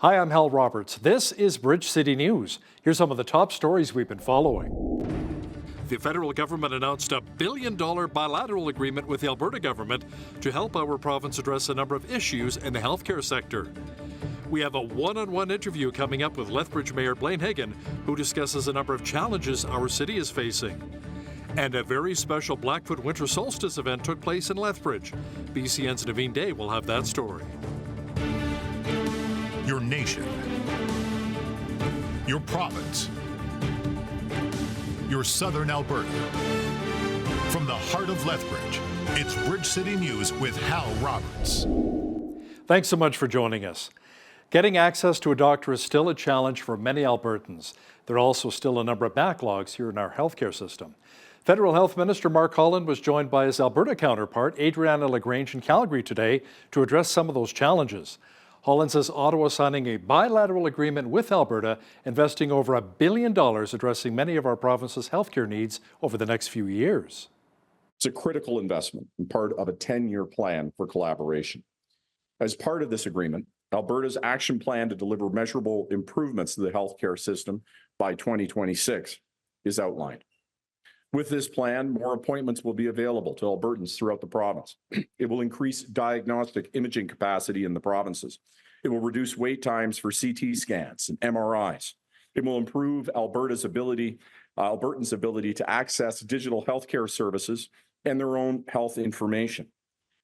Hi, I'm Hal Roberts. This is Bridge City News. Here's some of the top stories we've been following. The federal government announced a $1 billion bilateral agreement with the Alberta government to help our province address a number of issues in the healthcare sector. We have a one-on-one interview coming up with Lethbridge Mayor Blaine Hagan, who discusses a number of challenges our city is facing. And a very special Blackfoot Winter Solstice event took place in Lethbridge. BCN's Naveen Day will have that story. Your nation, your province, your southern Alberta. From the heart of Lethbridge, it's Bridge City News with Hal Roberts. Thanks so much for joining us. Getting access to a doctor is still a challenge for many Albertans. There are also still a number of backlogs here in our healthcare system. Federal Health Minister Mark Holland was joined by his Alberta counterpart, Adriana LaGrange, in Calgary today to address some of those challenges. Holland says Ottawa signing a bilateral agreement with Alberta, investing over $1 billion addressing many of our province's healthcare needs over the next few years. It's a critical investment and part of a 10-year plan for collaboration. As part of this agreement, Alberta's action plan to deliver measurable improvements to the healthcare system by 2026 is outlined. With this plan, more appointments will be available to Albertans throughout the province. It will increase diagnostic imaging capacity in the provinces. It will reduce wait times for CT scans and MRIs. It will improve Albertans' ability to access digital healthcare services and their own health information.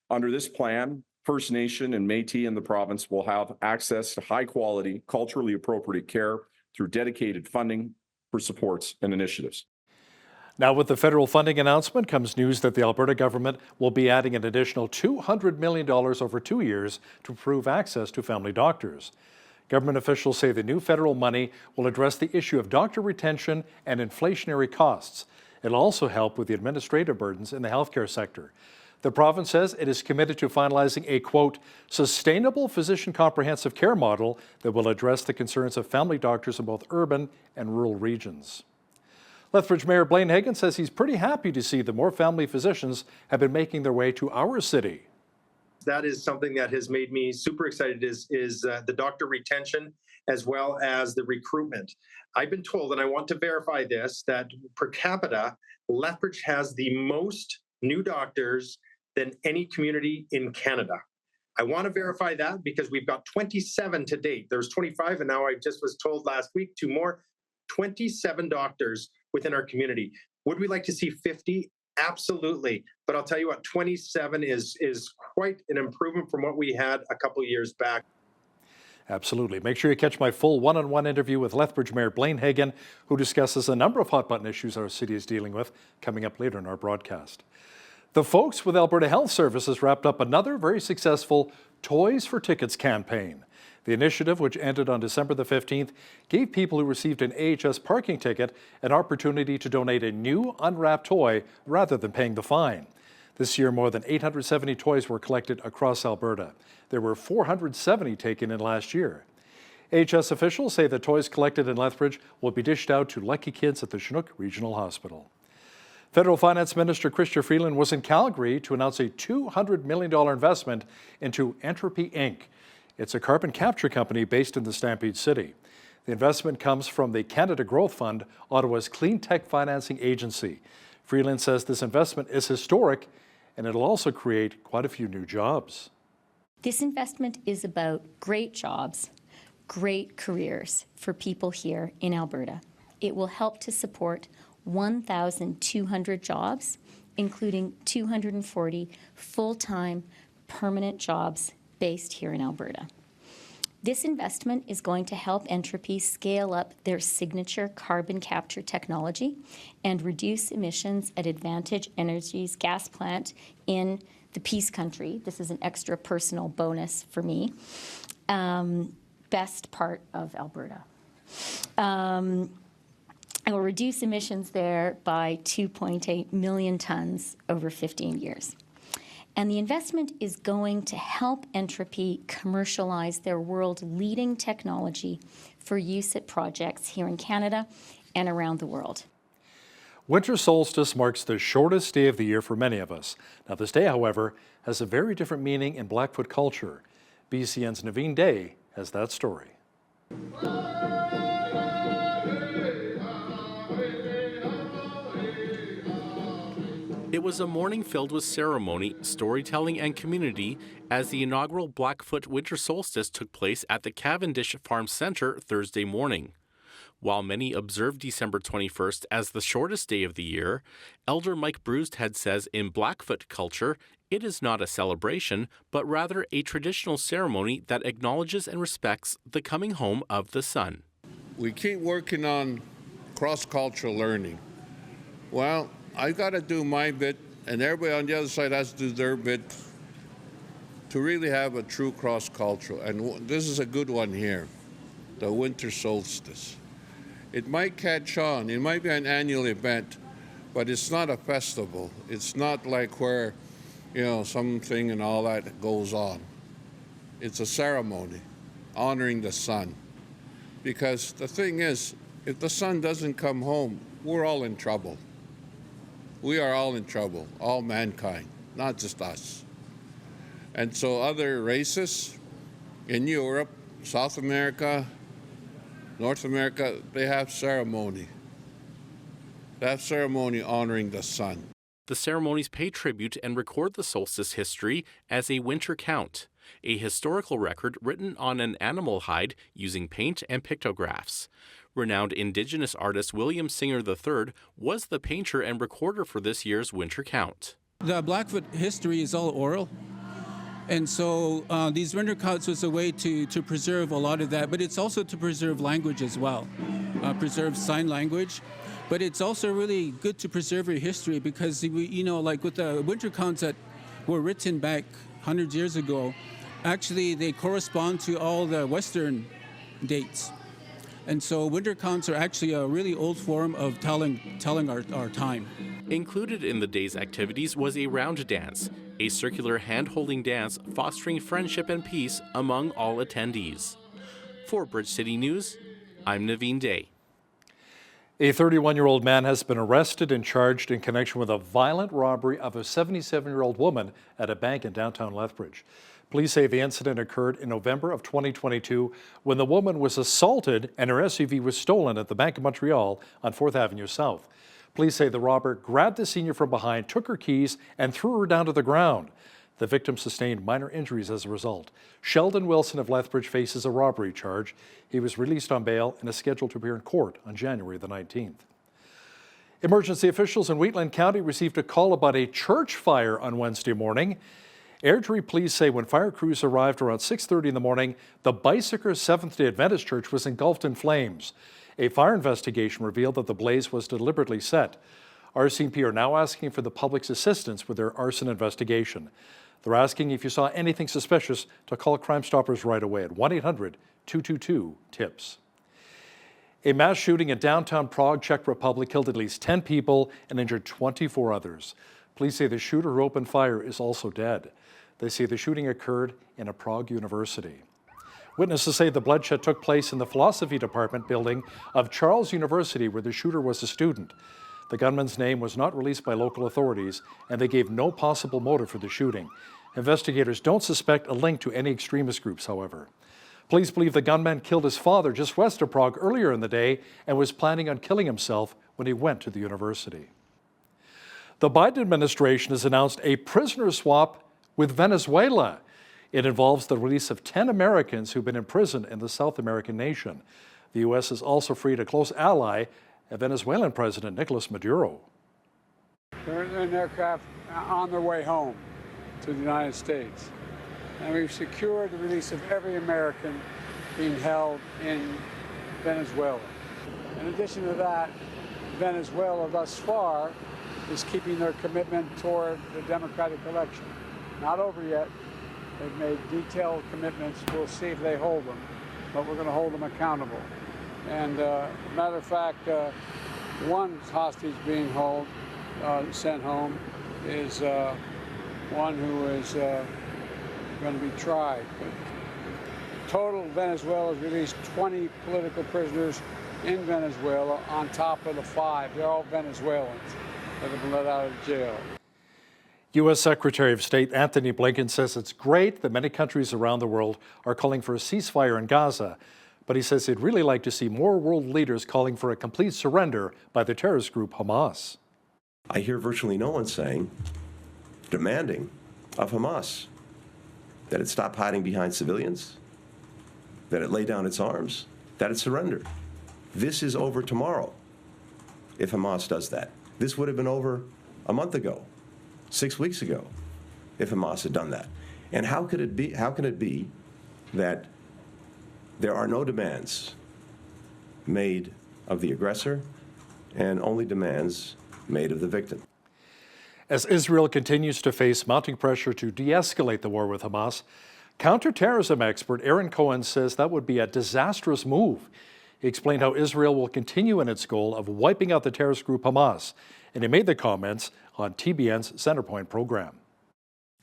Under this plan, First Nation and Métis in the province will have access to high-quality, culturally appropriate care through dedicated funding for supports and initiatives. Now, with the federal funding announcement comes news that the Alberta government will be adding an additional $200 million over 2 years to improve access to family doctors. Government officials say the new federal money will address the issue of doctor retention and inflationary costs. It'll also help with the administrative burdens in the healthcare sector. The province says it is committed to finalizing a, quote, sustainable physician comprehensive care model that will address the concerns of family doctors in both urban and rural regions. Lethbridge Mayor Blaine Hagan says he's pretty happy to see that more family physicians have been making their way to our city. That is something that has made me super excited is the doctor retention as well as the recruitment. I've been told, and I want to verify this, that per capita, Lethbridge has the most new doctors than any community in Canada. I want to verify that because we've got 27 to date. There's 25, and now I just was told last week 2 more, 27 doctors within our community. Would we like to see 50? Absolutely. But I'll tell you what, 27 is quite an improvement from what we had a couple of years back. Absolutely. Make sure you catch my full one-on-one interview with Lethbridge Mayor Blaine Hagan, who discusses a number of hot-button issues our city is dealing with, coming up later in our broadcast. The folks with Alberta Health Services wrapped up another very successful Toys for Tickets campaign. The initiative, which ended on December the 15th, gave people who received an AHS parking ticket an opportunity to donate a new unwrapped toy rather than paying the fine. This year, more than 870 toys were collected across Alberta. There were 470 taken in last year. AHS officials say the toys collected in Lethbridge will be dished out to lucky kids at the Chinook Regional Hospital. Federal Finance Minister Chrystia Freeland was in Calgary to announce a $200 million investment into Entropy Inc. It's a carbon capture company based in the Stampede City. The investment comes from the Canada Growth Fund, Ottawa's clean tech financing agency. Freeland says this investment is historic and it'll also create quite a few new jobs. This investment is about great jobs, great careers for people here in Alberta. It will help to support 1,200 jobs, including 240 full-time permanent jobs based here in Alberta. This investment is going to help Entropy scale up their signature carbon capture technology and reduce emissions at Advantage Energy's gas plant in the Peace Country. This is an extra personal bonus for me. Best part of Alberta. It will reduce emissions there by 2.8 million tons over 15 years. And the investment is going to help Entropy commercialize their world-leading technology for use at projects here in Canada and around the world. Winter solstice marks the shortest day of the year for many of us. Now, this day, however, has a very different meaning in Blackfoot culture. BCN's Naveen Day has that story. It was a morning filled with ceremony, storytelling, and community as the inaugural Blackfoot Winter Solstice took place at the Cavendish Farm Centre Thursday morning. While many observed December 21st as the shortest day of the year, Elder Mike Brewsthead says in Blackfoot culture, it is not a celebration, but rather a traditional ceremony that acknowledges and respects the coming home of the sun. We keep working on cross-cultural learning. Well, I got to do my bit, and everybody on the other side has to do their bit to really have a true cross-cultural. And this is a good one here, the winter solstice. It might catch on. It might be an annual event, but it's not a festival. It's not like where, something and all that goes on. It's a ceremony honoring the sun. Because the thing is, if the sun doesn't come home, we're all in trouble. We are all in trouble, all mankind, not just us. And so other races in Europe, South America, North America, they have ceremony. They have ceremony honoring the sun. The ceremonies pay tribute and record the solstice history as a winter count, a historical record written on an animal hide using paint and pictographs. Renowned Indigenous artist William Singer III was the painter and recorder for this year's winter count. The Blackfoot history is all oral. And so these winter counts was a way to preserve a lot of that, but it's also to preserve language as well, preserve sign language. But it's also really good to preserve your history because, like with the winter counts that were written back hundreds of years ago, actually they correspond to all the Western dates. And so winter counts are actually a really old form of telling our time. Included in the day's activities was a round dance, a circular hand-holding dance fostering friendship and peace among all attendees. For Bridge City News, I'm Naveen Day. A 31-year-old man has been arrested and charged in connection with a violent robbery of a 77-year-old woman at a bank in downtown Lethbridge. Police say the incident occurred in November of 2022 when the woman was assaulted and her SUV was stolen at the Bank of Montreal on 4th Avenue South. Police say the robber grabbed the senior from behind, took her keys, and threw her down to the ground. The victim sustained minor injuries as a result. Sheldon Wilson of Lethbridge faces a robbery charge. He was released on bail and is scheduled to appear in court on January the 19th. Emergency officials in Wheatland County received a call about a church fire on Wednesday morning. Airdrie police say when fire crews arrived around 6:30 in the morning, the Bicycle Seventh-day Adventist Church was engulfed in flames. A fire investigation revealed that the blaze was deliberately set. RCMP are now asking for the public's assistance with their arson investigation. They're asking if you saw anything suspicious to call Crime Stoppers right away at 1-800-222-TIPS. A mass shooting in downtown Prague, Czech Republic killed at least 10 people and injured 24 others. Police say the shooter who opened fire is also dead. They say the shooting occurred in a Prague university. Witnesses say the bloodshed took place in the philosophy department building of Charles University, where the shooter was a student. The gunman's name was not released by local authorities, and they gave no possible motive for the shooting. Investigators don't suspect a link to any extremist groups, however. Police believe the gunman killed his father just west of Prague earlier in the day and was planning on killing himself when he went to the university. The Biden administration has announced a prisoner swap with Venezuela. It involves the release of 10 Americans who've been imprisoned in the South American nation. The U.S. has also freed a close ally, Venezuelan President Nicolas Maduro. They're in an aircraft on their way home to the United States. And we've secured the release of every American being held in Venezuela. In addition to that, Venezuela thus far is keeping their commitment toward the democratic election. Not over yet. They've made detailed commitments. We'll see if they hold them, but we're going to hold them accountable. And matter of fact, one hostage being sent home is one who is going to be tried. But total, Venezuela has released 20 political prisoners in Venezuela on top of the 5. They're all Venezuelans that have been let out of jail. U.S. Secretary of State Anthony Blinken says it's great that many countries around the world are calling for a ceasefire in Gaza, but he says he'd really like to see more world leaders calling for a complete surrender by the terrorist group Hamas. I hear virtually no one saying, demanding of Hamas that it stop hiding behind civilians, that it lay down its arms, that it surrender. This is over tomorrow if Hamas does that. This would have been over a month ago, 6 weeks ago, if Hamas had done that. And how can it be that there are no demands made of the aggressor and only demands made of the victim? As Israel continues to face mounting pressure to de-escalate the war with Hamas, counterterrorism expert Aaron Cohen says that would be a disastrous move. He explained how Israel will continue in its goal of wiping out the terrorist group Hamas, and he made the comments on TBN's Centerpoint program.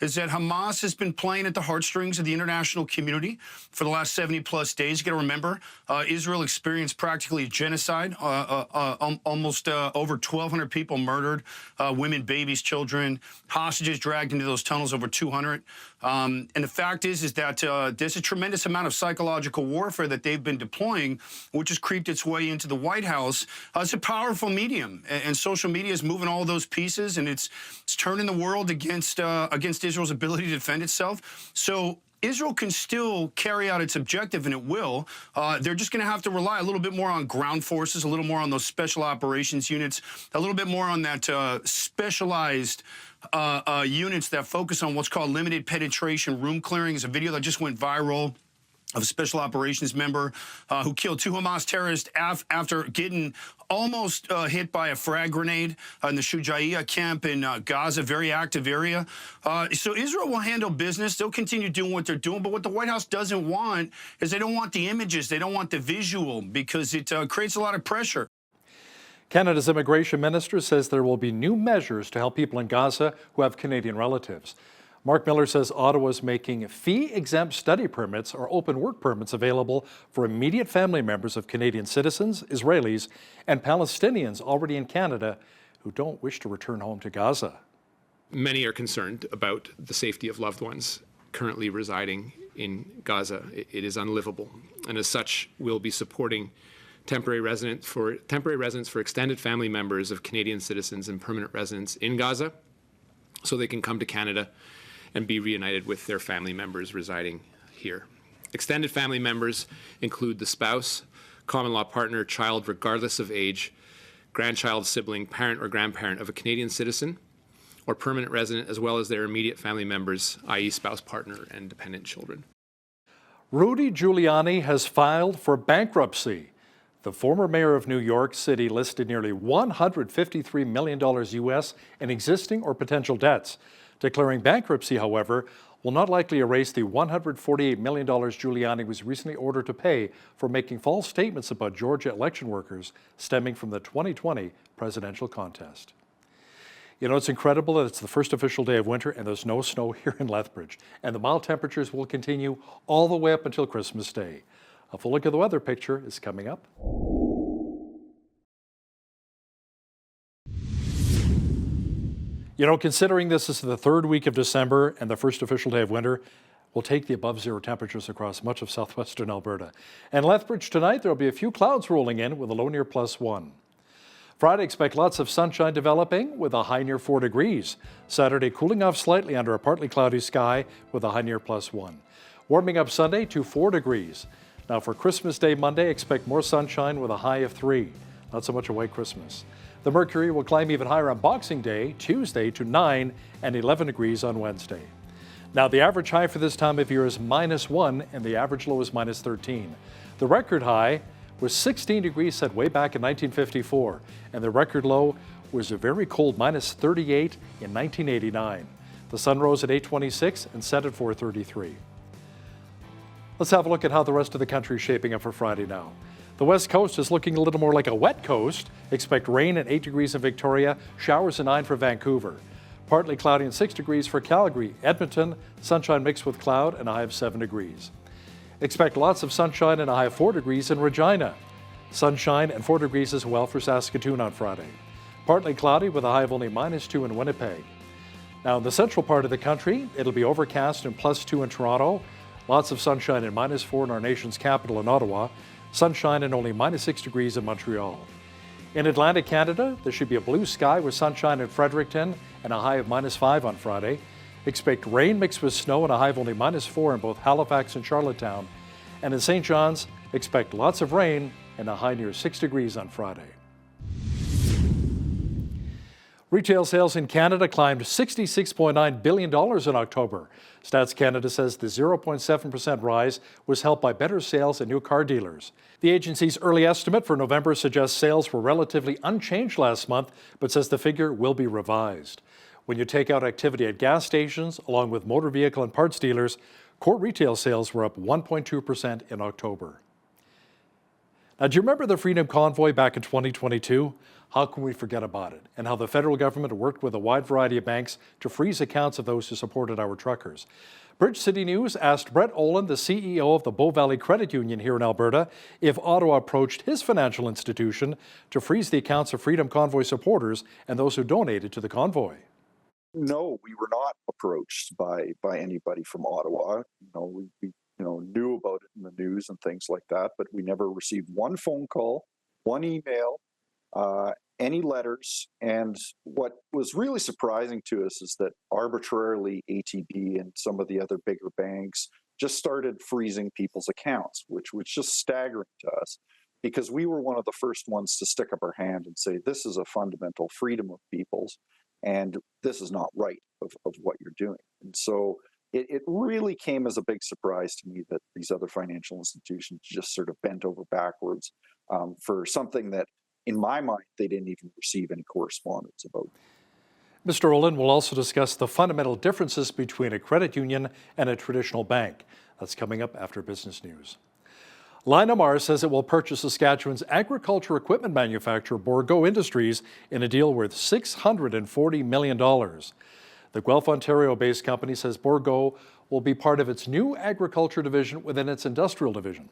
Is that Hamas has been playing at the heartstrings of the international community for the last 70-plus days. You got to remember, Israel experienced practically a genocide, almost over 1,200 people murdered, women, babies, children, hostages dragged into those tunnels, over 200. And the fact is that there's a tremendous amount of psychological warfare that they've been deploying, which has creeped its way into the White House. It's a powerful medium, and social media is moving all those pieces, and it's turning the world against Israel's ability to defend itself. So Israel can still carry out its objective, and it will. They're just going to have to rely a little bit more on ground forces, a little more on those special operations units, a little bit more on that specialized units that focus on what's called limited penetration room clearing. It's a video that just went viral of a special operations member who killed 2 Hamas terrorists after getting almost hit by a frag grenade in the Shujaiya camp in Gaza, very active area. So Israel will handle business. They'll continue doing what they're doing. But what the White House doesn't want is they don't want the images. They don't want the visual, because it creates a lot of pressure. Canada's immigration minister says there will be new measures to help people in Gaza who have Canadian relatives. Mark Miller says Ottawa's making fee-exempt study permits or open work permits available for immediate family members of Canadian citizens, Israelis, and Palestinians already in Canada who don't wish to return home to Gaza. Many are concerned about the safety of loved ones currently residing in Gaza. It is unlivable, and as such, we'll be supporting temporary residence for extended family members of Canadian citizens and permanent residents in Gaza, so they can come to Canada and be reunited with their family members residing here. Extended family members include the spouse, common law partner, child regardless of age, grandchild, sibling, parent or grandparent of a Canadian citizen or permanent resident, as well as their immediate family members, i.e. spouse, partner, and dependent children. Rudy Giuliani has filed for bankruptcy. The former mayor of New York City listed nearly $153 million US in existing or potential debts. Declaring bankruptcy, however, will not likely erase the $148 million Giuliani was recently ordered to pay for making false statements about Georgia election workers stemming from the 2020 presidential contest. You know, it's incredible that it's the first official day of winter and there's no snow here in Lethbridge, and the mild temperatures will continue all the way up until Christmas Day. A full look at the weather picture is coming up. You know, considering this is the 3rd week of December and the first official day of winter, we'll take the above zero temperatures across much of southwestern Alberta. And Lethbridge tonight, there'll be a few clouds rolling in with a low near +1. Friday, expect lots of sunshine developing with a high near 4 degrees. Saturday, cooling off slightly under a partly cloudy sky with a high near +1. Warming up Sunday to 4 degrees. Now for Christmas Day Monday, expect more sunshine with a high of 3. Not so much a white Christmas. The mercury will climb even higher on Boxing Day, Tuesday, to 9 and 11 degrees on Wednesday. Now the average high for this time of year is -1 and the average low is -13. The record high was 16 degrees set way back in 1954, and the record low was a very cold -38 in 1989. The sun rose at 8:26 and set at 4:33. Let's have a look at how the rest of the country is shaping up for Friday now. The west coast is looking a little more like a wet coast. Expect rain at 8 degrees in Victoria, showers at 9 for Vancouver. Partly cloudy and 6 degrees for Calgary. Edmonton, sunshine mixed with cloud and a high of 7 degrees. Expect lots of sunshine and a high of 4 degrees in Regina. Sunshine and 4 degrees as well for Saskatoon on Friday. Partly cloudy with a high of only -2 in Winnipeg. Now in the central part of the country, it'll be overcast and +2 in Toronto. Lots of sunshine and -4 in our nation's capital in Ottawa. Sunshine and only -6 degrees in Montreal. In Atlantic Canada, there should be a blue sky with sunshine in Fredericton and a high of -5 on Friday. Expect rain mixed with snow and a high of only -4 in both Halifax and Charlottetown. And in St. John's, expect lots of rain and a high near 6 degrees on Friday. Retail sales in Canada climbed $66.9 billion in October. Stats Canada says the 0.7% rise was helped by better sales at new car dealers. The agency's early estimate for November suggests sales were relatively unchanged last month, but says the figure will be revised. When you take out activity at gas stations, along with motor vehicle and parts dealers, core retail sales were up 1.2% in October. Now, do you remember the Freedom Convoy back in 2022? How can we forget about it? And how the federal government worked with a wide variety of banks to freeze accounts of those who supported our truckers. Bridge City News asked Brett Olin, the CEO of the Bow Valley Credit Union here in Alberta, if Ottawa approached his financial institution to freeze the accounts of Freedom Convoy supporters and those who donated to the convoy. No, we were not approached by anybody from Ottawa. We knew about it in the news and things like that, but we never received one phone call, one email, any letters. And what was really surprising to us is that arbitrarily ATB and some of the other bigger banks just started freezing people's accounts, which was just staggering to us, because we were one of the first ones to stick up our hand and say, this is a fundamental freedom of people's, and this is not right of what you're doing. And so it really came as a big surprise to me that these other financial institutions just sort of bent over backwards for something that, in my mind, they didn't even receive any correspondence about. Mr. Olin will also discuss the fundamental differences between a credit union and a traditional bank. That's coming up after business news. Linamar says it will purchase Saskatchewan's agriculture equipment manufacturer Bourgault Industries in a deal worth $640 million. The Guelph, Ontario-based company says Bourgault will be part of its new agriculture division within its industrial division.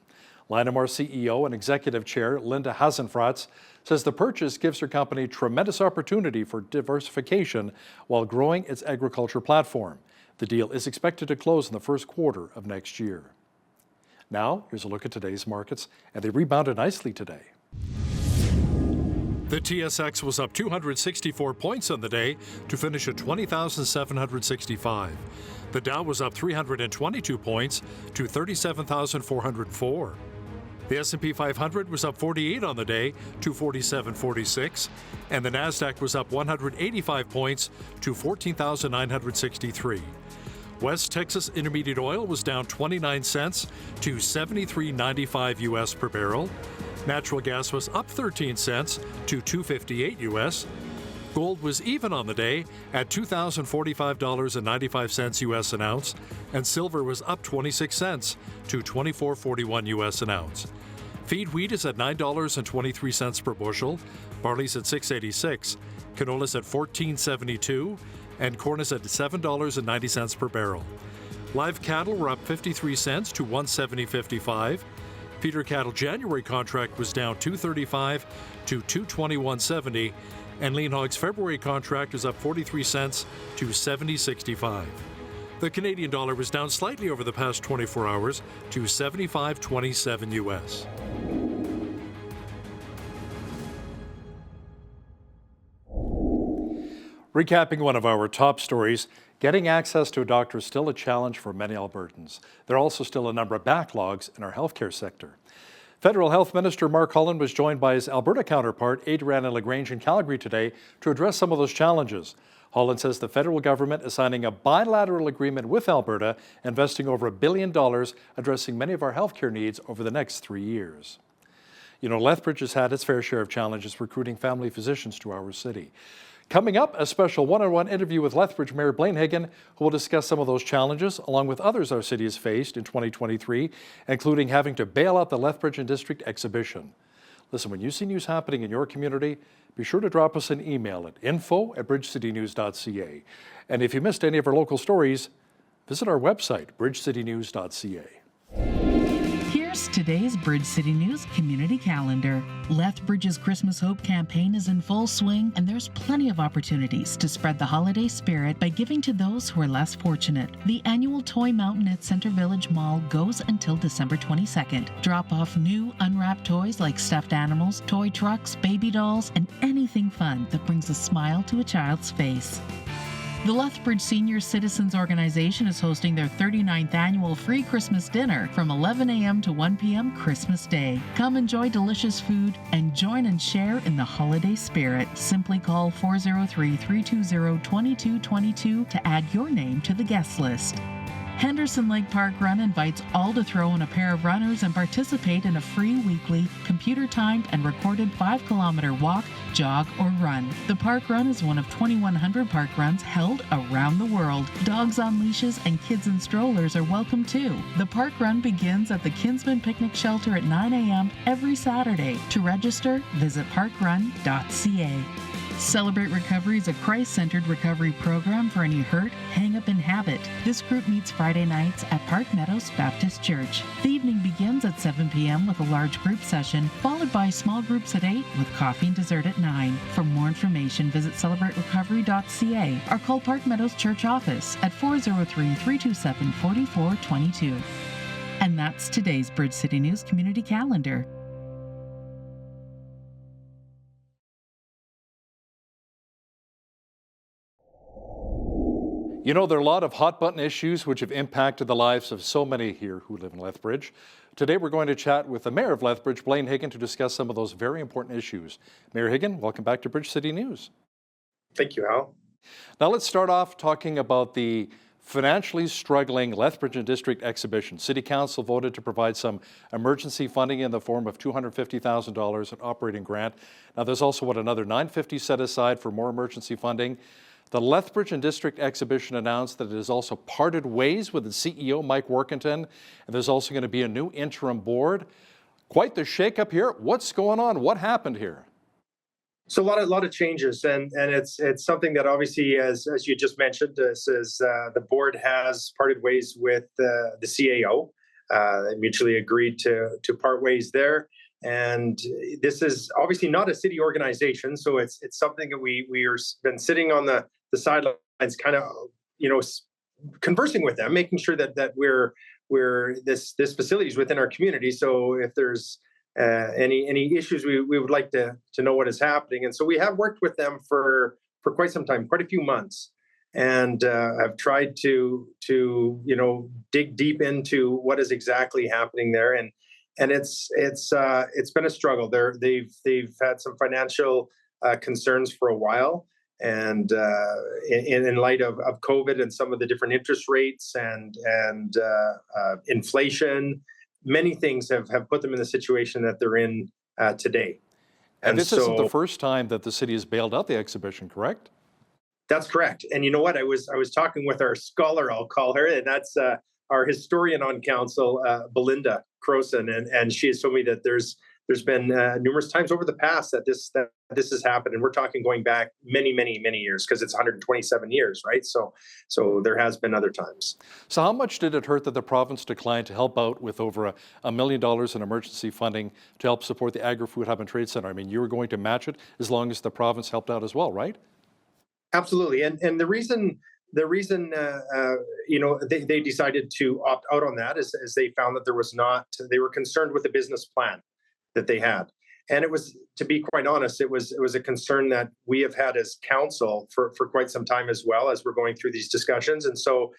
Linamar CEO and Executive Chair Linda Hasenfratz says the purchase gives her company tremendous opportunity for diversification while growing its agriculture platform. The deal is expected to close in the first quarter of next year. Now, here's a look at today's markets, and they rebounded nicely today. The TSX was up 264 points on the day to finish at 20,765. The Dow was up 322 points to 37,404. The S&P 500 was up 48 on the day to 4746, and the Nasdaq was up 185 points to 14,963. West Texas Intermediate Oil was down 29 cents to $73.95 US per barrel. Natural gas was up 13 cents to $2.58 US. Gold was even on the day at $2,045.95 US an ounce, and silver was up 26 cents to $24.41 US an ounce. Feed wheat is at $9.23 per bushel, barley's at $6.86, canola's at $14.72, and corn is at $7.90 per barrel. Live cattle were up 53 cents to $170.55. Feeder cattle January contract was down $2.35 to $221.70, and lean hogs February contract is up 43 cents to $70.65. The Canadian dollar was down slightly over the past 24 hours to 75.27 US. Recapping one of our top stories, getting access to a doctor is still a challenge for many Albertans. There are also still a number of backlogs in our healthcare sector. Federal Health Minister Mark Cullen was joined by his Alberta counterpart, Adriana LaGrange, in Calgary today to address some of those challenges. Holland says the federal government is signing a bilateral agreement with Alberta, investing over $1 billion, addressing many of our healthcare needs over the next 3 years. You know, Lethbridge has had its fair share of challenges recruiting family physicians to our city. Coming up, a special one-on-one interview with Lethbridge Mayor Blaine Hagan, who will discuss some of those challenges, along with others our city has faced in 2023, including having to bail out the Lethbridge and District exhibition. Listen, when you see news happening in your community, be sure to drop us an email at info@bridgecitynews.ca. And if you missed any of our local stories, visit our website, bridgecitynews.ca. Here Here's today's Bridge City News Community Calendar. Lethbridge's Christmas Hope campaign is in full swing, and there's plenty of opportunities to spread the holiday spirit by giving to those who are less fortunate. The annual Toy Mountain at Center Village Mall goes until December 22nd. Drop off new, unwrapped toys like stuffed animals, toy trucks, baby dolls, and anything fun that brings a smile to a child's face. The Lethbridge Senior Citizens Organization is hosting their 39th annual free Christmas dinner from 11 a.m. to 1 p.m. Christmas Day. Come enjoy delicious food and join and share in the holiday spirit. Simply call 403-320-2222 to add your name to the guest list. Henderson Lake Park Run invites all to throw in a pair of runners and participate in a free weekly, computer-timed and recorded 5-kilometer walk, jog, or run. The park run is one of 2,100 park runs held around the world. Dogs on leashes and kids in strollers are welcome too. The park run begins at the Kinsman Picnic Shelter at 9 a.m. every Saturday. To register, visit parkrun.ca. Celebrate Recovery is a Christ-centered recovery program for any hurt, hang-up, and habit. This group meets Friday nights at Park Meadows Baptist Church. The evening begins at 7 p.m. with a large group session, followed by small groups at 8 with coffee and dessert at 9. For more information, visit celebraterecovery.ca or call Park Meadows Church office at 403-327-4422. And that's today's Bridge City News Community Calendar. You know, there are a lot of hot-button issues which have impacted the lives of so many here who live in Lethbridge. Today, we're going to chat with the Mayor of Lethbridge, Blaine Higgin, to discuss some of those very important issues. Mayor Higgin, welcome back to Bridge City News. Thank you, Hal. Now, let's start off talking about the financially struggling Lethbridge and District exhibition. City Council voted to provide some emergency funding in the form of $250,000 an operating grant. Now, there's also, another $950,000 set aside for more emergency funding. The Lethbridge and District exhibition announced that it has also parted ways with the CEO, Mike Workington, and there's also going to be a new interim board. Quite the shakeup here. What's going on? What happened here? So a lot of changes, and it's something that obviously, as you just mentioned, the board has parted ways with the CAO. They mutually agreed to part ways there. And this is obviously not a city organization, so it's something that we are been sitting on the sidelines, kind of, conversing with them, making sure that we're this facility is within our community. So if there's any issues, we would like to know what is happening. And so we have worked with them for quite some time, quite a few months, and I've tried to dig deep into what is exactly happening there. And it's been a struggle. They've had some financial concerns for a while, and in light of COVID and some of the different interest rates and inflation, many things have put them in the situation that they're in today. And this isn't the first time that the city has bailed out the exhibition, correct? That's correct. And you know what? I was talking with our scholar, I'll call her, and that's our historian on council, Belinda Croson, and she has told me that there's been numerous times over the past that this has happened, and we're talking going back many years, because it's 127 years, right? So there has been other times. So how much did it hurt that the province declined to help out with over $1 million in emergency funding to help support the Agri-Food Hub and Trade Center? I mean, you were going to match it as long as the province helped out as well, right? Absolutely, and the reason they decided to opt out on that is they found that they were concerned with the business plan that they had. And it was, to be quite honest, it was a concern that we have had as council for quite some time as well, as we're going through these discussions. And so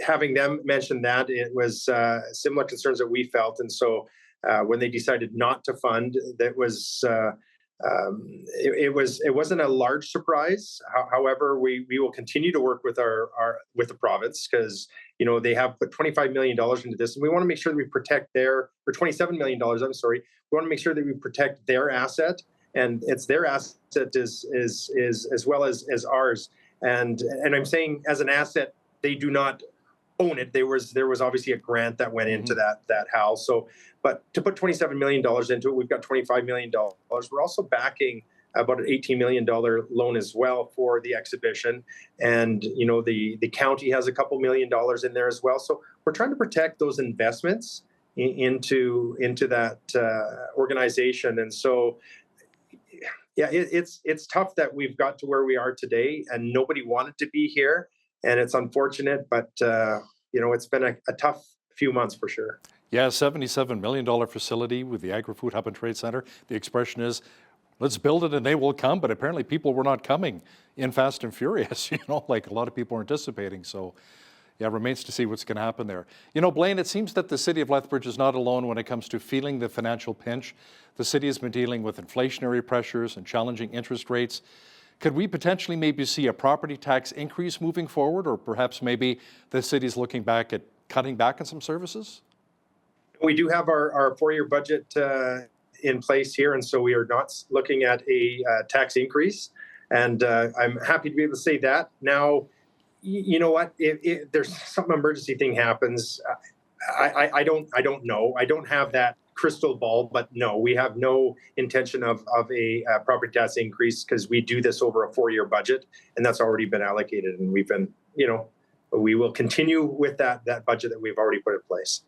having them mention that, it was similar concerns that we felt. And so when they decided not to fund, that was it wasn't a large surprise. However, we will continue to work with with the province, because they have put $25 million into this, and we want to make sure that we protect or $27 million. I'm sorry. We want to make sure that we protect their asset, and it's their asset is as well as ours. And I'm saying, as an asset, they do not own it. There was obviously a grant that went into that house. So, but to put $27 million into it, we've got $25 million. We're also backing about an $18 million loan as well for the exhibition. And, the county has a couple $1 million in there as well. So we're trying to protect those investments into that organization. And so, yeah, it's tough that we've got to where we are today, and nobody wanted to be here, and it's unfortunate, but it's been a tough few months for sure. Yeah, $77 million facility with the Agri-Food Hub and Trade Center. The expression is, let's build it and they will come, but apparently people were not coming in fast and furious, like a lot of people are anticipating. So yeah, remains to see what's going to happen there. Blaine, it seems that the city of Lethbridge is not alone when it comes to feeling the financial pinch. The city has been dealing with inflationary pressures and challenging interest rates. Could we potentially maybe see a property tax increase moving forward, or perhaps maybe the city's looking back at cutting back on some services? We do have our 4-year budget in place here, and so we are not looking at a tax increase. And I'm happy to be able to say that. Now, you know what? If there's some emergency thing happens, I don't know. I don't have that crystal ball, but no, we have no intention of a property tax increase, because we do this over a 4-year budget, and that's already been allocated. And we've been, we will continue with that budget that we've already put in place.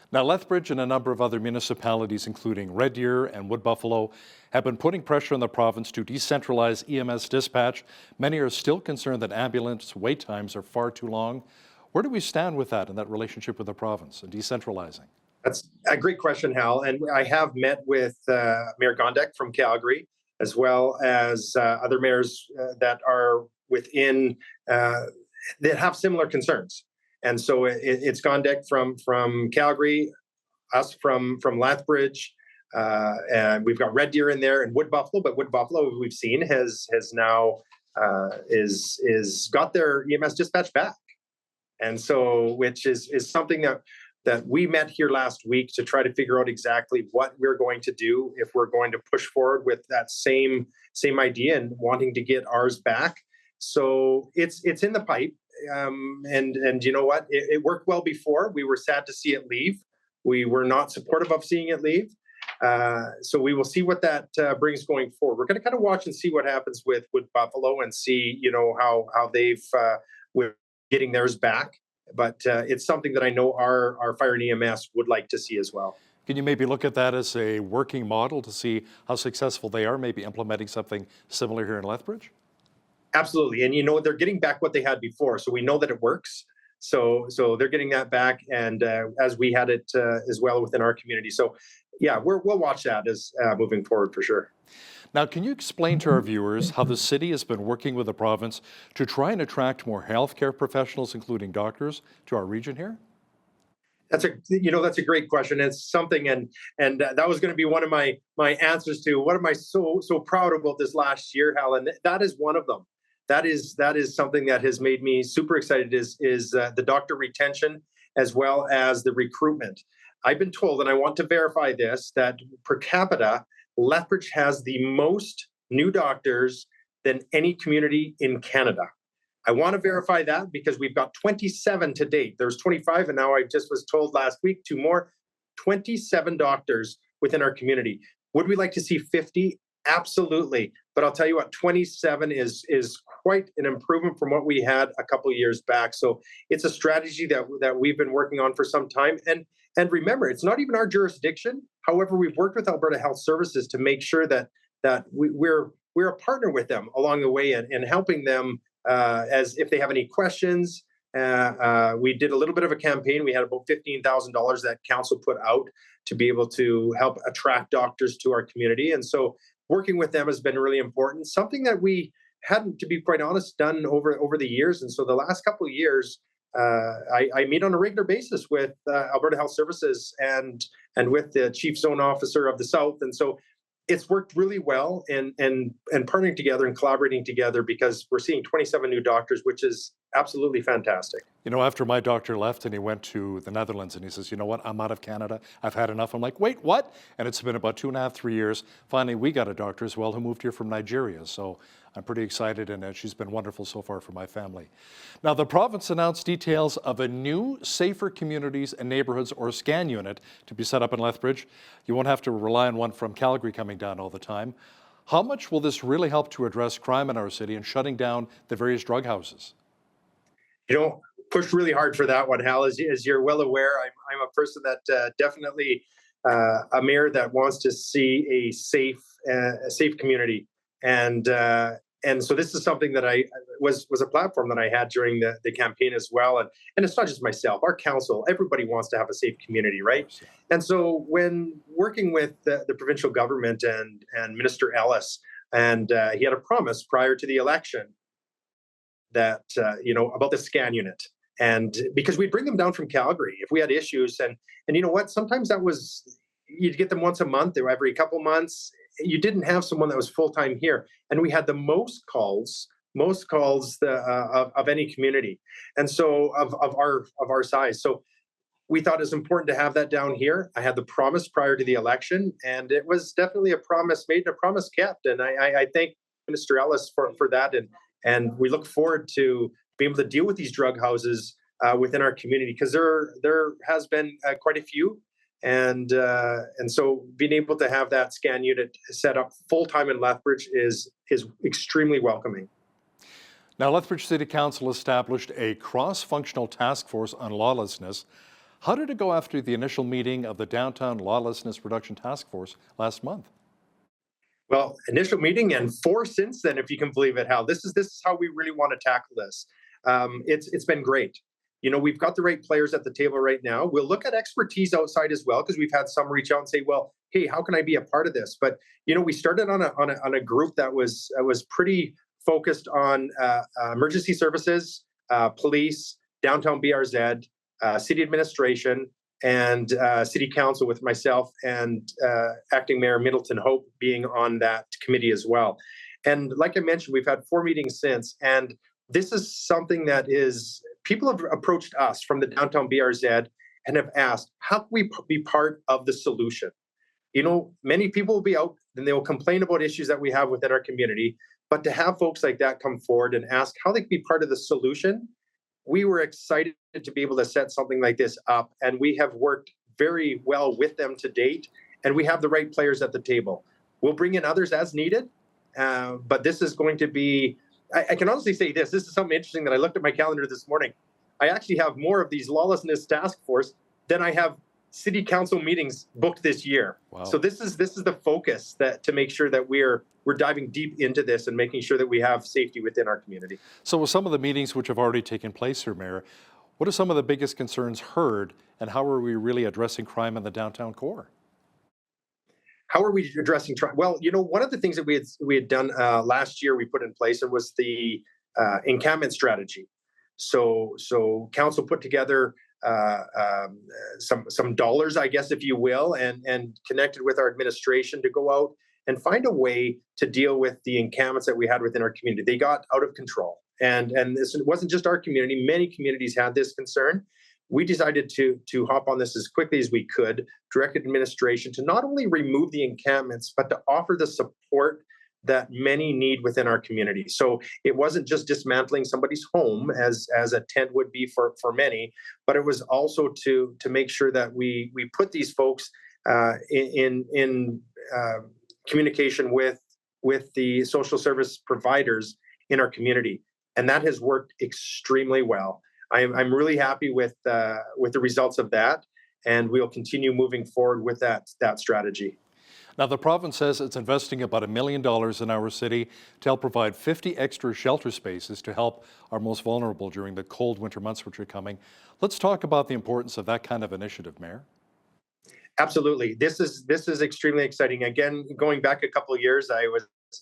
Now, Lethbridge and a number of other municipalities, including Red Deer and Wood Buffalo, have been putting pressure on the province to decentralize EMS dispatch. Many are still concerned that ambulance wait times are far too long. Where do we stand with that in that relationship with the province and decentralizing? That's a great question, Hal. And I have met with Mayor Gondek from Calgary, as well as other mayors that are within, that have similar concerns. And so it's Gondek from Calgary, us from Lethbridge, and we've got Red Deer in there, and Wood Buffalo. But Wood Buffalo, we've seen, has now is got their EMS dispatch back, and so which is something that we met here last week to try to figure out exactly what we're going to do if we're going to push forward with that same idea and wanting to get ours back. So it's in the pipe. And you know what? It worked well before. We were sad to see it leave. We were not supportive of seeing it leave. So we will see what that brings going forward. We're going to kind of watch and see what happens with Buffalo and see, how they've with getting theirs back. But it's something that I know our fire and EMS would like to see as well. Can you maybe look at that as a working model to see how successful they are, maybe implementing something similar here in Lethbridge? Absolutely. And they're getting back what they had before. So we know that it works. So they're getting that back. And as we had it as well within our community. So yeah, we'll watch that as moving forward for sure. Now, can you explain to our viewers how the city has been working with the province to try and attract more healthcare professionals, including doctors, to our region here? That's a great question. It's something, and that was going to be one of my answers to what am I so proud about this last year, Hal, and that is one of them. That is something that has made me super excited is the doctor retention as well as the recruitment. I've been told, and I want to verify this, that per capita, Lethbridge has the most new doctors than any community in Canada. I want to verify that because we've got 27 to date. There's 25, and now I just was told last week 2 more, 27 doctors within our community. Would we like to see 50? Absolutely. But I'll tell you what, 27 is quite an improvement from what we had a couple of years back. So it's a strategy that we've been working on for some time. And remember, it's not even our jurisdiction. However, we've worked with Alberta Health Services to make sure that we're a partner with them along the way and helping them as if they have any questions. We did a little bit of a campaign. We had about $15,000 that council put out to be able to help attract doctors to our community. And so working with them has been really important, something that we hadn't, to be quite honest, done over the years. And so the last couple of years, I meet on a regular basis with Alberta Health Services and with the Chief Zone Officer of the South. And so it's worked really well and partnering together and collaborating together because we're seeing 27 new doctors, which is absolutely fantastic. After my doctor left and he went to the Netherlands and he says, you know what, I'm out of Canada. I've had enough. I'm like, wait, what? And it's been about 2.5, 3 years. Finally, we got a doctor as well who moved here from Nigeria. So I'm pretty excited, and she's been wonderful so far for my family. Now, the province announced details of a new Safer Communities and Neighborhoods, or SCAN unit, to be set up in Lethbridge. You won't have to rely on one from Calgary coming down all the time. How much will this really help to address crime in our city and shutting down the various drug houses? pushed really hard for that one, Hal. As you're well aware, I'm a person that definitely a mayor that wants to see a safe community, and so this is something that I was a platform that I had during the campaign as well. And it's not just myself, our council, everybody wants to have a safe community, right? And so when working with the provincial government and Minister Ellis, and he had a promise prior to the election that about the scan unit. And because we'd bring them down from Calgary if we had issues, and you know what, sometimes that was, you'd get them once a month or every couple months. You didn't have someone that was full-time here, and we had the most calls of any community, and so of our size. So we thought it was important to have that down here. I had the promise prior to the election, and it was definitely a promise made and a promise kept. And I thank Minister Ellis for that, and we look forward to being able to deal with these drug houses within our community, because there has been quite a few. And so being able to have that scan unit set up full-time in Lethbridge is extremely welcoming. Now, Lethbridge City Council established a cross-functional task force on lawlessness. How did it go after the initial meeting of the Downtown Lawlessness Reduction Task Force last month? Well, initial meeting and 4 since then, if you can believe it, Hal. This is how we really want to tackle this. It's been great. We've got the right players at the table right now. We'll look at expertise outside as well, because we've had some reach out and say, well, hey, how can I be a part of this? But, we started on a group that was pretty focused on emergency services, police, downtown BRZ, city administration, and city council, with myself and acting mayor Middleton Hope being on that committee as well. And like I mentioned, we've had 4 meetings since, and this is something that is, people have approached us from the downtown BRZ and have asked, how can we be part of the solution? Many people will be out and they will complain about issues that we have within our community, but to have folks like that come forward and ask how they can be part of the solution, we were excited to be able to set something like this up, and we have worked very well with them to date, and we have the right players at the table. We'll bring in others as needed, but this is going to be, I can honestly say this is something interesting that I looked at my calendar this morning. I actually have more of these lawlessness task force than I have city council meetings booked this year. Wow. So this is the focus, that to make sure that we're diving deep into this and making sure that we have safety within our community. So with some of the meetings which have already taken place here, Mayor, what are some of the biggest concerns heard, and how are we really addressing crime in the downtown core? How are we addressing crime? Well, one of the things that we had done last year, we put in place, it was the encampment strategy. So council put together some dollars, I guess, if you will, and connected with our administration to go out and find a way to deal with the encampments that we had within our community. They got out of control, and this wasn't just our community. Many communities had this concern. We decided to hop on this as quickly as we could, directed administration to not only remove the encampments, but to offer the support that many need within our community. So it wasn't just dismantling somebody's home as a tent would be for many, but it was also to make sure that we put these folks in communication with the social service providers in our community, and that has worked extremely well. I'm really happy with the results of that, and we'll continue moving forward with that strategy. Now, the province says it's investing about $1 million in our city to help provide 50 extra shelter spaces to help our most vulnerable during the cold winter months which are coming. Let's talk about the importance of that kind of initiative, Mayor. Absolutely. This is extremely exciting. Again, going back a couple of years, I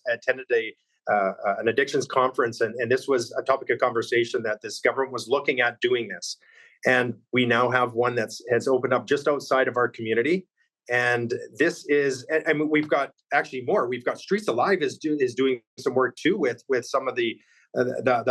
attended an addictions conference, and this was a topic of conversation that this government was looking at doing this. And we now have one has opened up just outside of our community. And this is, I mean, we've got actually more. We've got Streets Alive is doing some work too with some of the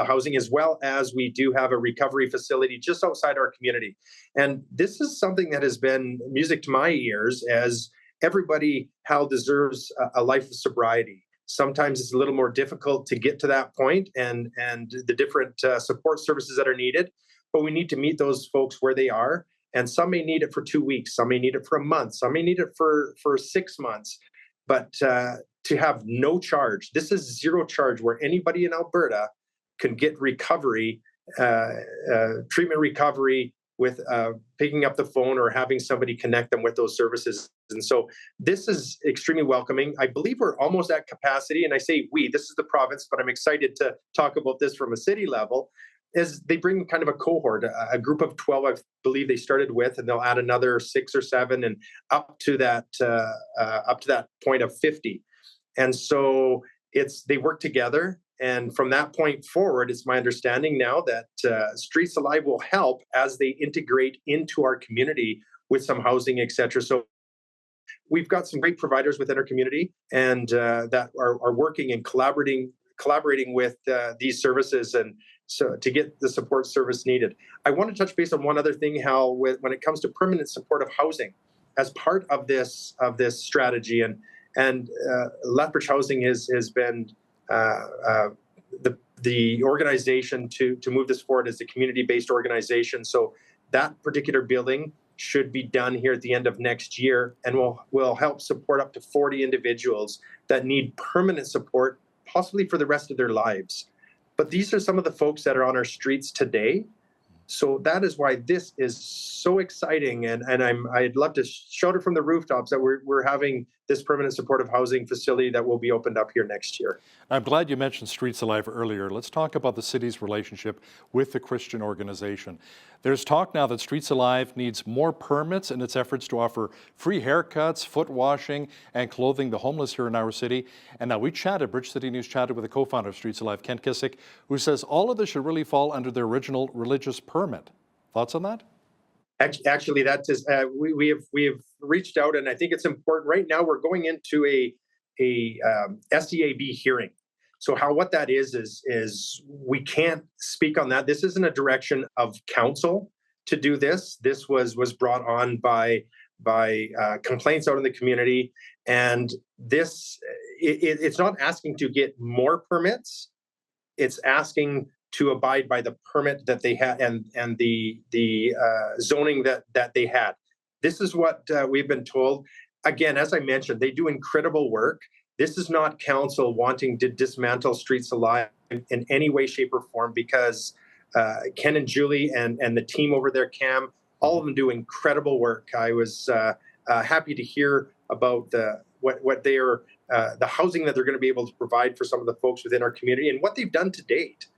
housing, as well as we do have a recovery facility just outside our community. And this is something that has been music to my ears, as everybody, Hal, deserves a life of sobriety. Sometimes it's a little more difficult to get to that point, and the different support services that are needed, but we need to meet those folks where they are. And some may need it for 2 weeks, some may need it for a month, some may need it for 6 months. But to have no charge, this is zero charge, where anybody in Alberta can get recovery treatment recovery with picking up the phone or having somebody connect them with those services. And so this is extremely welcoming. I believe we're almost at capacity. And I say we, this is the province, but I'm excited to talk about this from a city level. Is they bring kind of a cohort, a group of 12, I believe they started with, and they'll add another 6 or 7 and up to that point of 50. And so they work together. And from that point forward, it's my understanding now that Streets Alive will help as they integrate into our community with some housing, et cetera. So we've got some great providers within our community and that are working and collaborating with these services, and so to get the support service needed. I want to touch base on one other thing, Hal, when it comes to permanent supportive housing as part of this strategy, and Lethbridge Housing has been the organization to move this forward as a community-based organization. So that particular building should be done here at the end of next year, and will help support up to 40 individuals that need permanent support, possibly for the rest of their lives. But these are some of the folks that are on our streets today. So that is why this is so exciting, and I'd love to shout it from the rooftops that we're having this permanent supportive housing facility that will be opened up here next year. I'm glad you mentioned Streets Alive earlier. Let's talk about the city's relationship with the Christian organization. There's talk now that Streets Alive needs more permits in its efforts to offer free haircuts, foot washing, and clothing the homeless here in our city. And now Bridge City News chatted with the co-founder of Streets Alive, Kent Kissick, who says all of this should really fall under the original religious permit. Thoughts on that? Actually, that is we have reached out, and I think it's important. Right now, we're going into a SEAB hearing. So what that is we can't speak on that. This isn't a direction of council to do this. This was brought on by complaints out in the community, and it's not asking to get more permits. It's asking to abide by the permit that they had and the zoning that they had. This is what we've been told. Again, as I mentioned, they do incredible work. This is not council wanting to dismantle Streets Alive in any way, shape, or form, because Ken and Julie and the team over there, Cam, all of them do incredible work. I was happy to hear about what they are, the housing that they're going to be able to provide for some of the folks within our community and what they've done to date.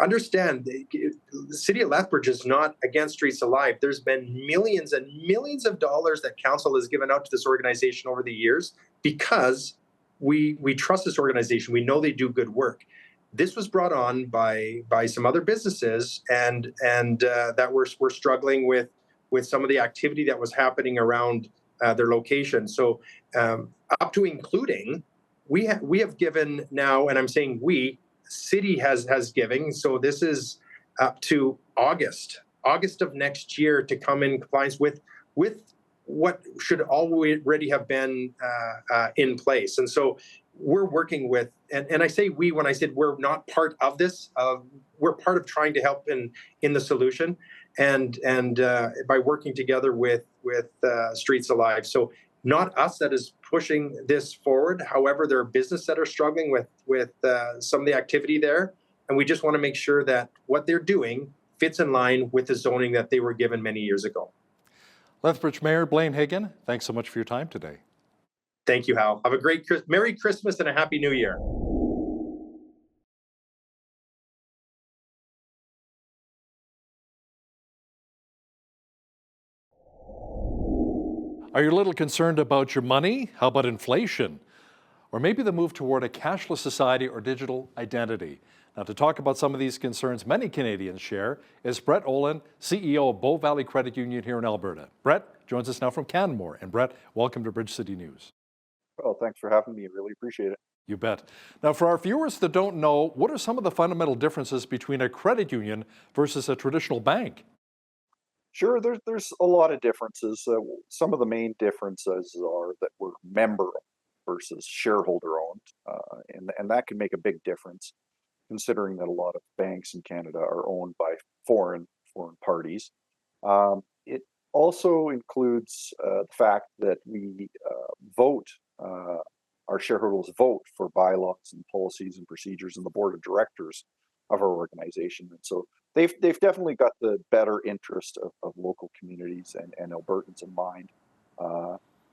Understand, the city of Lethbridge is not against Streets Alive. There's been millions and millions of dollars that council has given out to this organization over the years because we trust this organization. We know they do good work. This was brought on by some other businesses and that were struggling with some of the activity that was happening around their location. So up to including, we have given now, and I'm saying city has given, so this is up to August of next year to come in compliance with what should already have been in place. And so we're working with, and I say we when I said we're not part of this, we're part of trying to help in the solution, and by working together with Streets Alive. So not us that is pushing this forward. However, there are businesses that are struggling with some of the activity there. And we just want to make sure that what they're doing fits in line with the zoning that they were given many years ago. Lethbridge Mayor Blaine Hagan, thanks so much for your time today. Thank you, Hal. Have a great Merry Christmas and a Happy New Year. Are you a little concerned about your money? How about inflation? Or maybe the move toward a cashless society or digital identity? Now, to talk about some of these concerns many Canadians share is Brett Olin, CEO of Bow Valley Credit Union here in Alberta. Brett joins us now from Canmore. And Brett, welcome to Bridge City News. Well, thanks for having me. I really appreciate it. You bet. Now, for our viewers that don't know, what are some of the fundamental differences between a credit union versus a traditional bank? Sure, there's a lot of differences. Some of the main differences are that we're member versus shareholder owned, and that can make a big difference, considering that a lot of banks in Canada are owned by foreign parties. It also includes the fact that we vote, our shareholders vote for bylaws and policies and procedures in the board of directors our organization. And so they've definitely got the better interest of local communities and Albertans in mind,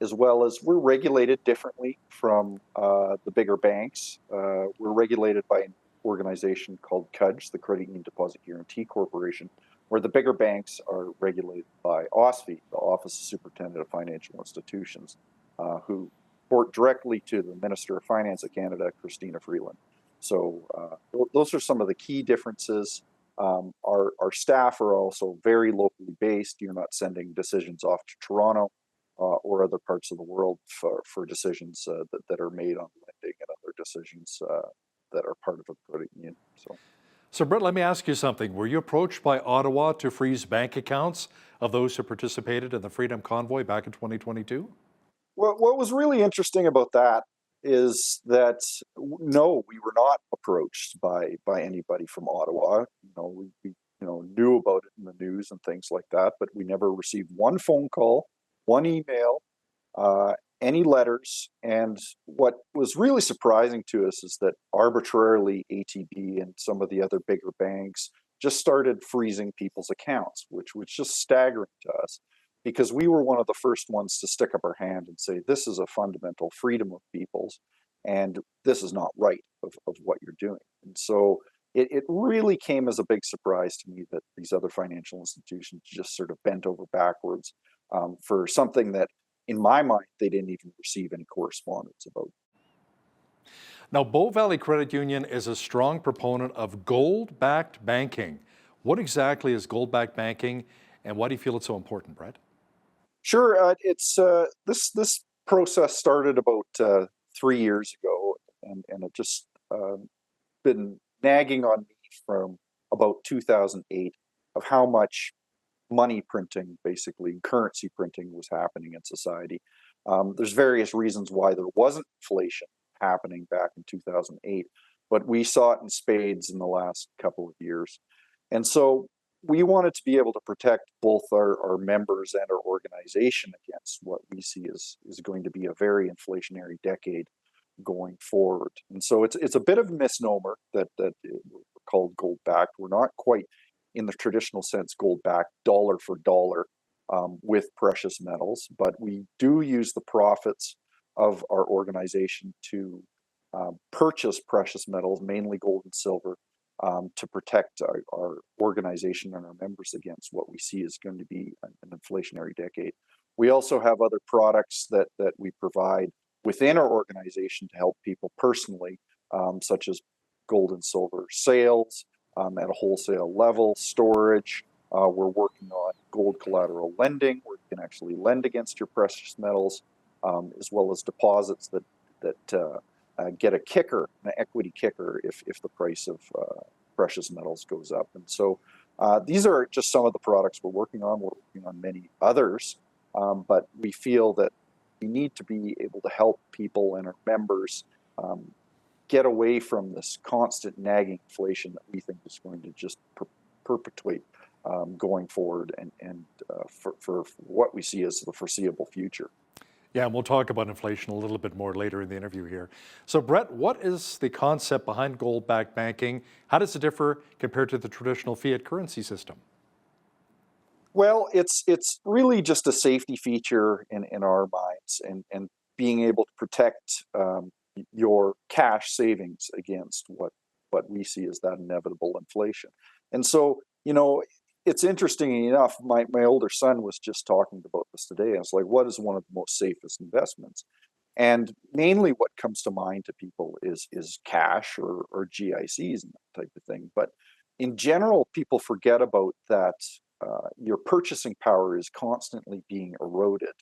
as well as we're regulated differently from the bigger banks. We're regulated by an organization called CUDGE, the Credit Union Deposit Guarantee Corporation, where the bigger banks are regulated by OSFI, the Office of Superintendent of Financial Institutions, who report directly to the Minister of Finance of Canada, Christina Freeland. So those are some of the key differences. Our staff are also very locally based. You're not sending decisions off to Toronto or other parts of the world for decisions that are made on lending and other decisions that are part of a credit union. So Brett, let me ask you something. Were you approached by Ottawa to freeze bank accounts of those who participated in the Freedom Convoy back in 2022? What was really interesting about that is that no, we were not approached by anybody from Ottawa. We knew about it in the news and things like that, but we never received one phone call, one email, any letters. And what was really surprising to us is that arbitrarily ATB and some of the other bigger banks just started freezing people's accounts, which was just staggering to us, because we were one of the first ones to stick up our hand and say, this is a fundamental freedom of people's, and this is not right of what you're doing. And so it really came as a big surprise to me that these other financial institutions just sort of bent over backwards for something that, in my mind, they didn't even receive any correspondence about. Now, Bow Valley Credit Union is a strong proponent of gold-backed banking. What exactly is gold-backed banking, and why do you feel it's so important, Brett? Sure. It's this process started about 3 years ago, and it just been nagging on me from about 2008 of how much money printing, basically currency printing, was happening in society. There's various reasons why there wasn't inflation happening back in 2008, but we saw it in spades in the last couple of years. And so we wanted to be able to protect both our members and our organization against what we see is going to be a very inflationary decade going forward. And so it's a bit of a misnomer that we're called gold backed. We're not quite in the traditional sense gold backed dollar for dollar with precious metals, but we do use the profits of our organization to purchase precious metals, mainly gold and silver, to protect our organization and our members against what we see is going to be an inflationary decade. We also have other products that we provide within our organization to help people personally, such as gold and silver sales at a wholesale level, storage. We're working on gold collateral lending, where you can actually lend against your precious metals, as well as deposits that get a kicker, an equity kicker, if the price of precious metals goes up. And so these are just some of the products we're working on. We're working on many others, but we feel that we need to be able to help people and our members get away from this constant nagging inflation that we think is going to just perpetuate going forward and for what we see as the foreseeable future. Yeah, and we'll talk about inflation a little bit more later in the interview here. So Brett, what is the concept behind gold-backed banking? How does it differ compared to the traditional fiat currency system? Well, it's really just a safety feature in our minds, and being able to protect your cash savings against what we see as that inevitable inflation. And so, it's interesting enough, my older son was just talking about this today. I was like, what is one of the most safest investments? And mainly what comes to mind to people is cash or GICs and that type of thing. But in general, people forget about that your purchasing power is constantly being eroded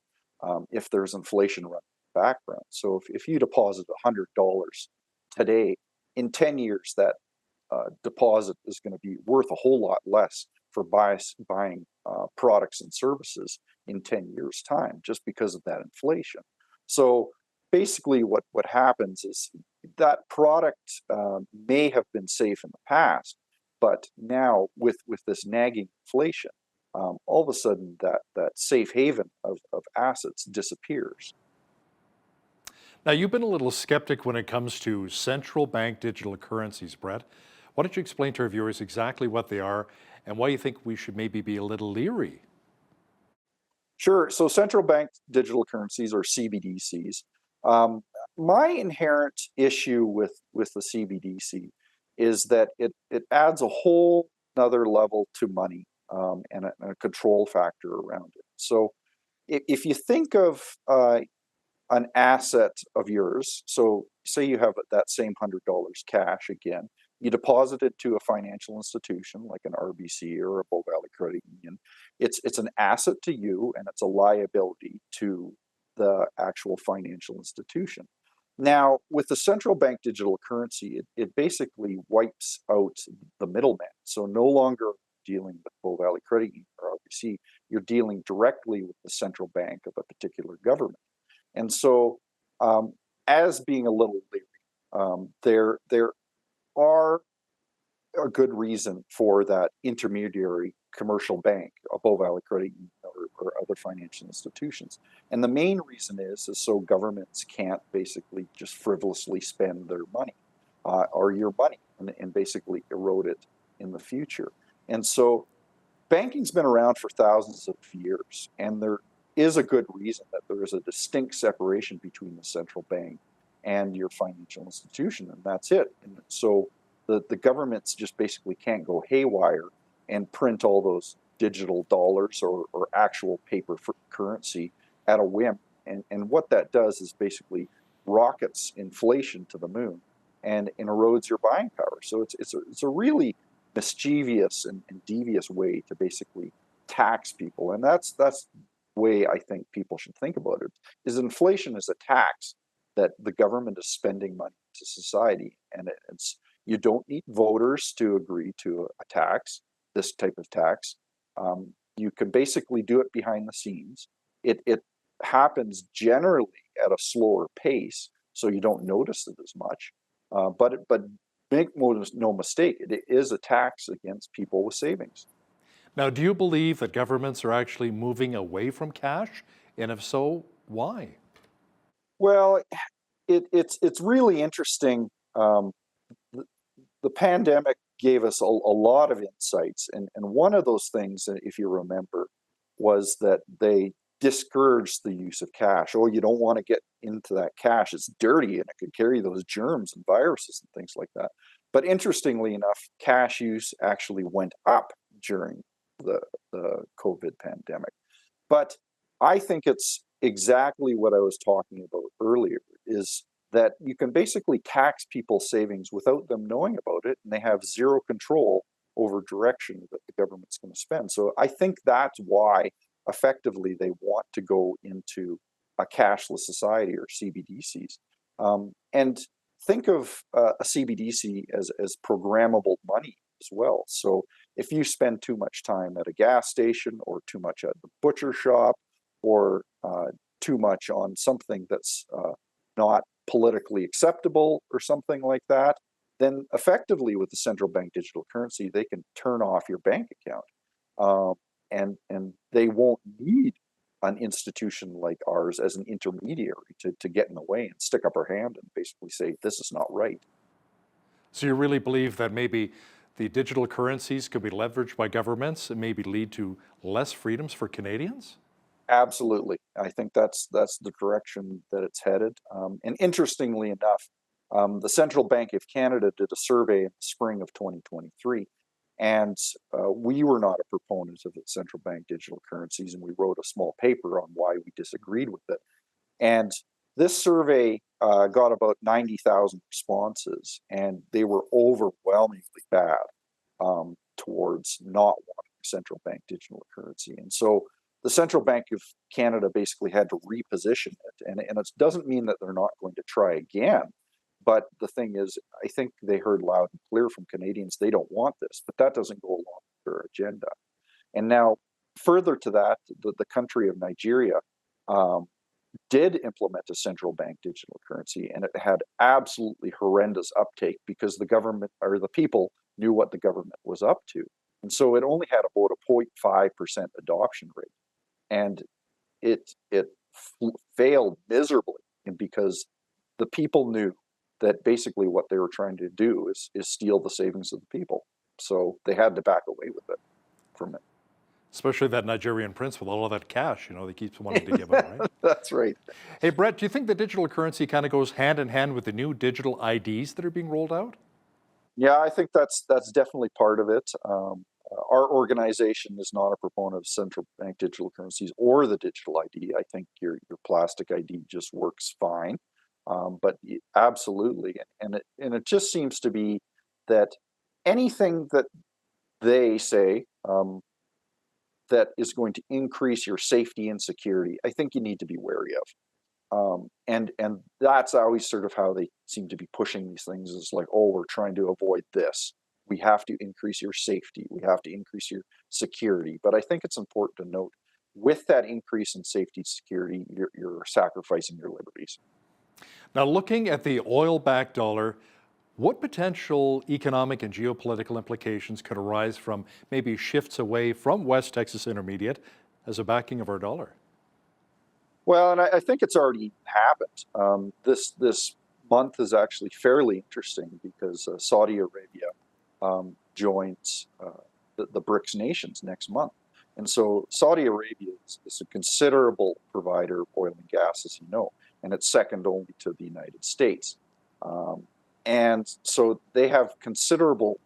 if there's inflation running in the background. So if you deposit $100 today, in 10 years, that deposit is going to be worth a whole lot less for buying products and services in 10 years' time, just because of that inflation. So basically what happens is that product may have been safe in the past, but now with this nagging inflation, all of a sudden that safe haven of assets disappears. Now, you've been a little skeptic when it comes to central bank digital currencies, Brett. Why don't you explain to our viewers exactly what they are and why you think we should maybe be a little leery? Sure. So central bank digital currencies, or CBDCs. My inherent issue with the CBDC is that it adds a whole another level to money, and a control factor around it. So if you think of an asset of yours, so say you have that same $100 cash again, you deposit it to a financial institution like an RBC or a Bow Valley Credit Union. It's an asset to you, and it's a liability to the actual financial institution. Now, with the central bank digital currency, it basically wipes out the middleman. So no longer dealing with Bow Valley Credit Union or RBC, you're dealing directly with the central bank of a particular government. And so, as being a little leery, there are a good reason for that intermediary commercial bank, a Bow Valley Credit Union or other financial institutions. And the main reason is so governments can't basically just frivolously spend their money or your money and basically erode it in the future. And so banking's been around for thousands of years, and there is a good reason that there is a distinct separation between the central bank and your financial institution, and that's it. And so the governments just basically can't go haywire and print all those digital dollars or actual paper currency at a whim. And what that does is basically rockets inflation to the moon and erodes your buying power. So it's a really mischievous and devious way to basically tax people. And that's the way I think people should think about it, is inflation is a tax that the government is spending money to society. And you don't need voters to agree to a tax, this type of tax. You can basically do it behind the scenes. It happens generally at a slower pace, so you don't notice it as much. But make no mistake, it is a tax against people with savings. Now, do you believe that governments are actually moving away from cash? And if so, why? Well, it's really interesting. The pandemic gave us a lot of insights. And one of those things, if you remember, was that they discouraged the use of cash. Oh, you don't want to get into that cash. It's dirty and it could carry those germs and viruses and things like that. But interestingly enough, cash use actually went up during the COVID pandemic. But I think it's exactly what I was talking about earlier, is that you can basically tax people's savings without them knowing about it, and they have zero control over direction that the government's going to spend. So I think that's why effectively they want to go into a cashless society, or CBDCs. And think of a CBDC as programmable money as well. So if you spend too much time at a gas station, or too much at the butcher shop, or too much on something that's not politically acceptable or something like that, then effectively with the central bank digital currency, they can turn off your bank account. And they won't need an institution like ours as an intermediary to get in the way and stick up our hand and basically say, this is not right. So you really believe that maybe the digital currencies could be leveraged by governments and maybe lead to less freedoms for Canadians? Absolutely. I think that's the direction that it's headed. And interestingly enough, the Central Bank of Canada did a survey in the spring of 2023, and we were not a proponent of the central bank digital currencies, and we wrote a small paper on why we disagreed with it. And this survey got about 90,000 responses, and they were overwhelmingly bad towards not wanting central bank digital currency. And so the Central Bank of Canada basically had to reposition it. And it doesn't mean that they're not going to try again. But the thing is, I think they heard loud and clear from Canadians, they don't want this, but that doesn't go along with their agenda. And now, further to that, the country of Nigeria did implement a central bank digital currency, and it had absolutely horrendous uptake because the government, or the people, knew what the government was up to. And so it only had about a 0.5% adoption rate. And it failed miserably, and because the people knew that basically what they were trying to do is steal the savings of the people. So they had to back away with it from it. Especially that Nigerian prince with all of that cash, they keep wanting to give him, right? That's right. Hey, Brett, do you think the digital currency kind of goes hand in hand with the new digital IDs that are being rolled out? Yeah, I think that's definitely part of it. Our organization is not a proponent of central bank digital currencies or the digital ID. I think your plastic ID just works fine. But absolutely, and it just seems to be that anything that they say that is going to increase your safety and security, I think you need to be wary of. And that's always sort of how they seem to be pushing these things, is like, oh, we're trying to avoid this. We have to increase your safety. We have to increase your security. But I think it's important to note, with that increase in safety and security, you're sacrificing your liberties. Now, looking at the oil-backed dollar, what potential economic and geopolitical implications could arise from maybe shifts away from West Texas Intermediate as a backing of our dollar? Well, and I think it's already happened. This month is actually fairly interesting because Saudi Arabia joins the BRICS nations next month. And so Saudi Arabia is a considerable provider of oil and gas, as you know, and it's second only to the United States. And so they have considerable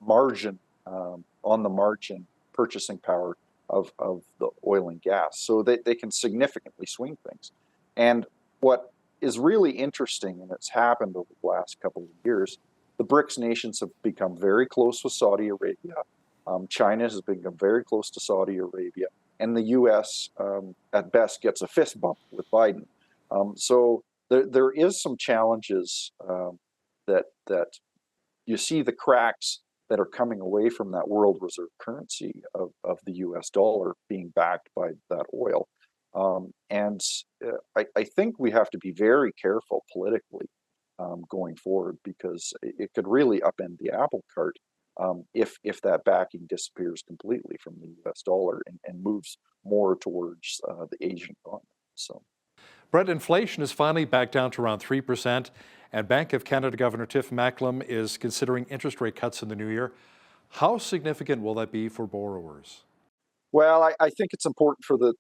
margin, on the margin purchasing power of the oil and gas. So they can significantly swing things. And what is really interesting, and it's happened over the last couple of years, the BRICS nations have become very close with Saudi Arabia. China has become very close to Saudi Arabia. And the U.S. At best gets a fist bump with Biden. So there is some challenges that you see the cracks that are coming away from that world reserve currency of the U.S. dollar being backed by that oil. And I think we have to be very careful politically going forward, because it could really upend the apple cart if that backing disappears completely from the U.S. dollar and moves more towards the Asian continent. So, Brett, inflation is finally back down to around 3%, and Bank of Canada Governor Tiff Macklem is considering interest rate cuts in the new year. How significant will that be for borrowers? Well, I think it's important for the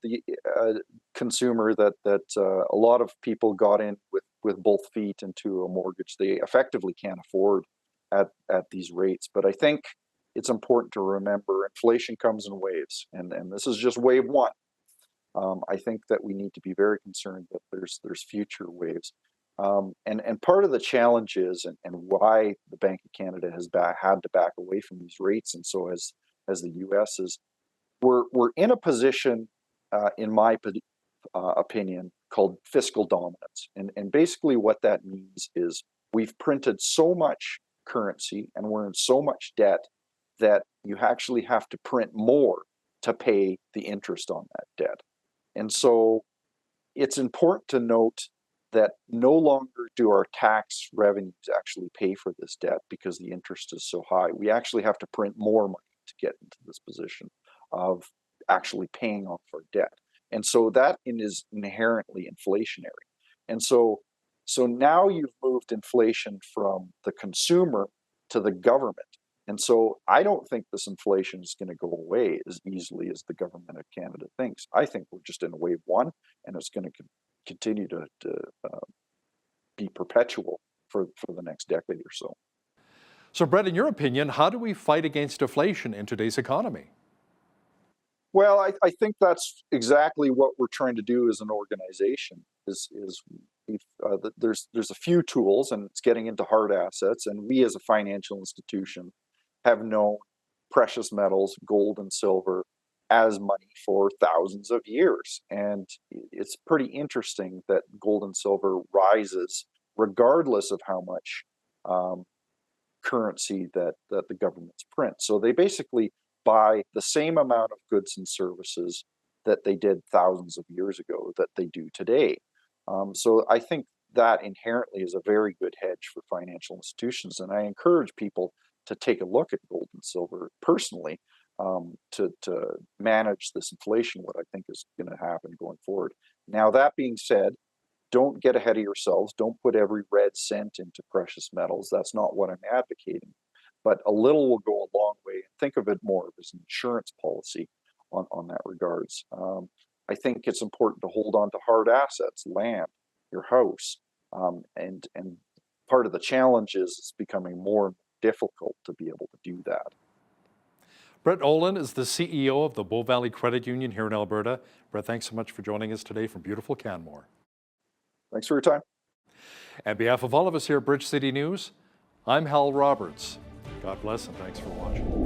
consumer that a lot of people got in with both feet into a mortgage they effectively can't afford at these rates. But I think it's important to remember inflation comes in waves, and this is just wave one. I think that we need to be very concerned that there's future waves. And part of the challenge is, and why the Bank of Canada has had to back away from these rates, and so as the U.S. is, we're in a position, in my opinion, called fiscal dominance. And basically what that means is we've printed so much currency and we're in so much debt that you actually have to print more to pay the interest on that debt. And so it's important to note that no longer do our tax revenues actually pay for this debt because the interest is so high. We actually have to print more money to get into this position of actually paying off our debt. And so that is inherently inflationary. And so now you've moved inflation from the consumer to the government. And so I don't think this inflation is going to go away as easily as the government of Canada thinks. I think we're just in wave one, and it's going to continue to be perpetual for the next decade or so. So, Brett, in your opinion, how do we fight against deflation in today's economy? Well, I think that's exactly what we're trying to do as an organization. There's a few tools, and it's getting into hard assets. And we, as a financial institution, have known precious metals, gold and silver, as money for thousands of years. And it's pretty interesting that gold and silver rises regardless of how much currency that the governments print. So they basically buy the same amount of goods and services that they did thousands of years ago that they do today. So I think that inherently is a very good hedge for financial institutions. And I encourage people to take a look at gold and silver personally to manage this inflation, what I think is going to happen going forward. Now, that being said, don't get ahead of yourselves. Don't put every red cent into precious metals. That's not what I'm advocating. But a little will go a long way. Think of it more as an insurance policy on that regards. I think it's important to hold on to hard assets, land, your house, and part of the challenge is it's becoming more difficult to be able to do that. Brett Olin is the CEO of the Bow Valley Credit Union here in Alberta. Brett, thanks so much for joining us today from beautiful Canmore. Thanks for your time. On behalf of all of us here at Bridge City News, I'm Hal Roberts. God bless and thanks for watching.